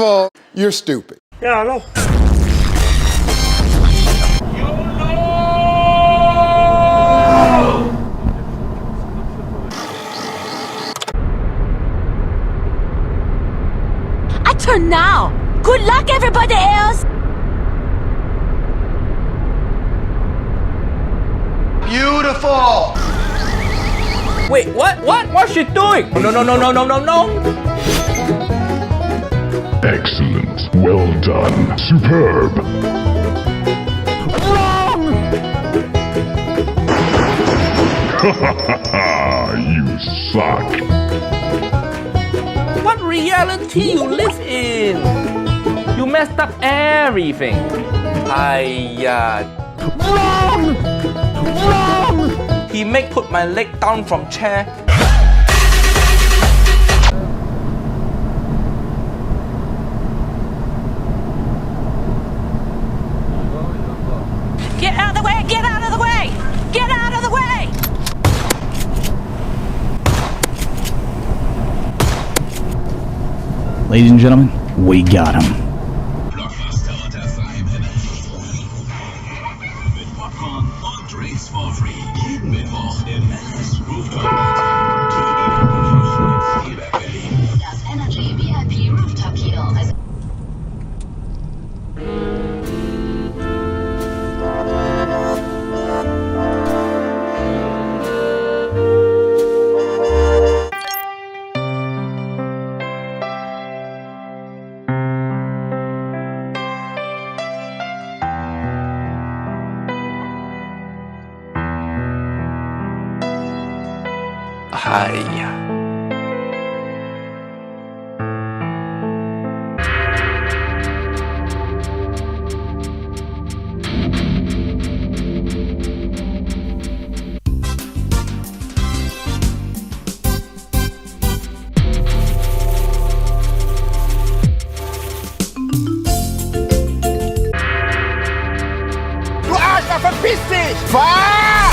of all, you're stupid. Yeah, I know. I turn now. Good luck, everybody else. Beautiful. Wait, what? What's she doing? No. Excellent. Well done. Superb. Wrong. You suck. What reality you live in? You messed up everything. Wrong. He make put my leg down from chair. Get out of the way! Get out of the way! Get out of the way! Ladies and gentlemen, we got him. Blockbuster unter freiem Himmel. Mit Popcorn und Drinks for free. Jeden Mittwoch im Rooftop Berlin. Das Energy VIP Rooftop Kino. Du Arschloch, verpiss dich! Fahr!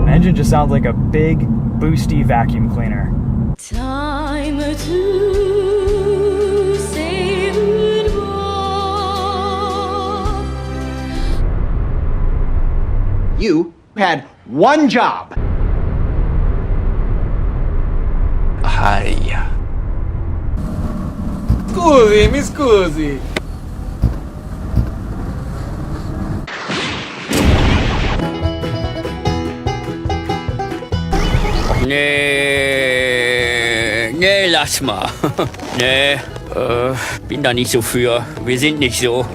Engine just sounds like a big, boosty vacuum cleaner. Time to say goodbye. You had one job. Scusi, mi scusi. Nee, lass mal. Nee, bin da nicht so für. Wir sind nicht so.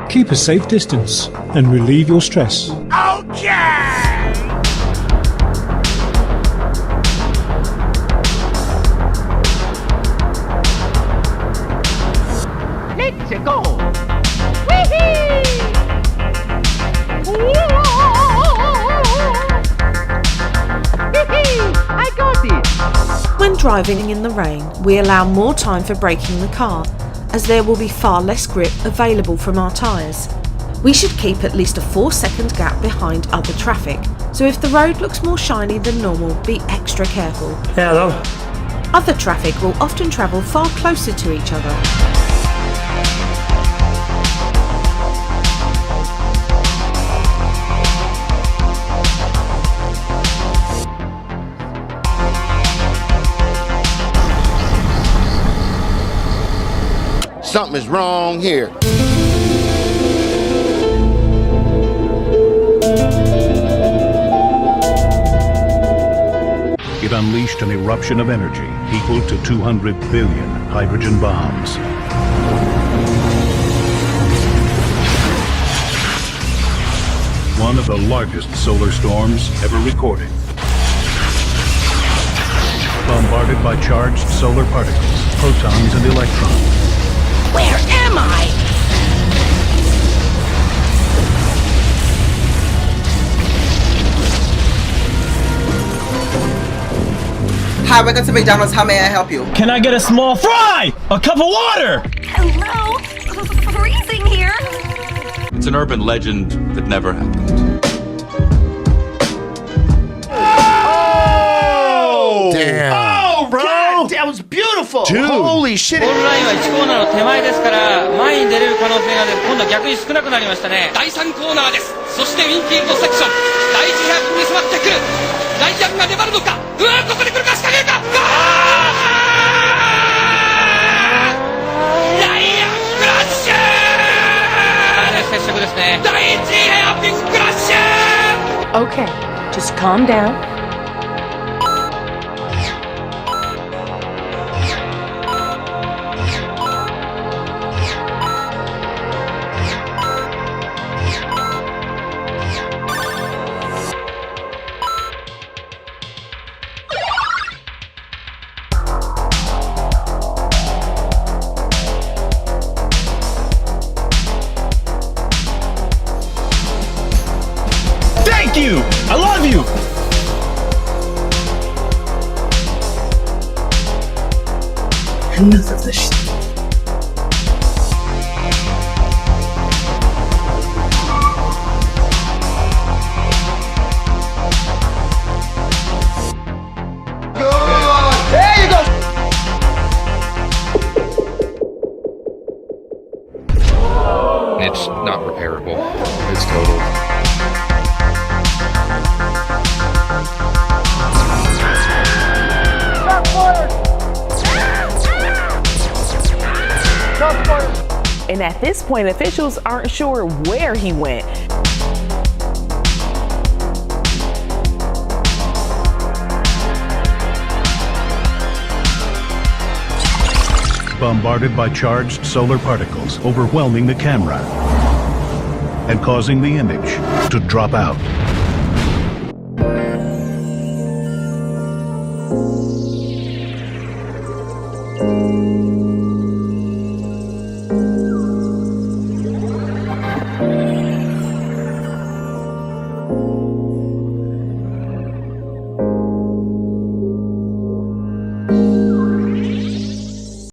Keep a safe distance and relieve your stress. Okay! Let's go. I got it. When driving in the rain, we allow more time for braking the car, as there will be far less grip available from our tyres. We should keep at least a 4-second gap behind other traffic, so if the road looks more shiny than normal, be extra careful. Yeah, I know. Other traffic will often travel far closer to each other. Something is wrong here. It unleashed an eruption of energy equal to 200 billion hydrogen bombs. One of the largest solar storms ever recorded. Bombarded by charged solar particles, protons and electrons. Where am I? Hi, welcome to McDonald's. How may I help you? Can I get a small fry? A cup of water? Hello? Freezing here. It's an urban legend that never happened. Oh! Damn. Oh, bro! God, that was beautiful! Dude. Holy shit! ゴールラインは1コーナーの手前ですから前に出れる可能性が今度は逆に少なくなりましたね。第3コーナーです。そしてウィンフィールドセクション第1ヘアピンに迫ってくる。ライアンが粘るのか。うわここで来るか仕掛けるか。ライアンクラッシュ。接触ですね。第1ヘアピンクラッシュ。 Okay, just calm down. Thank you! I love you! Enough of this shit. There you go! It's not repairable. It's total. And at this point, officials aren't sure where he went. Bombarded by charged solar particles, overwhelming the camera and causing the image to drop out.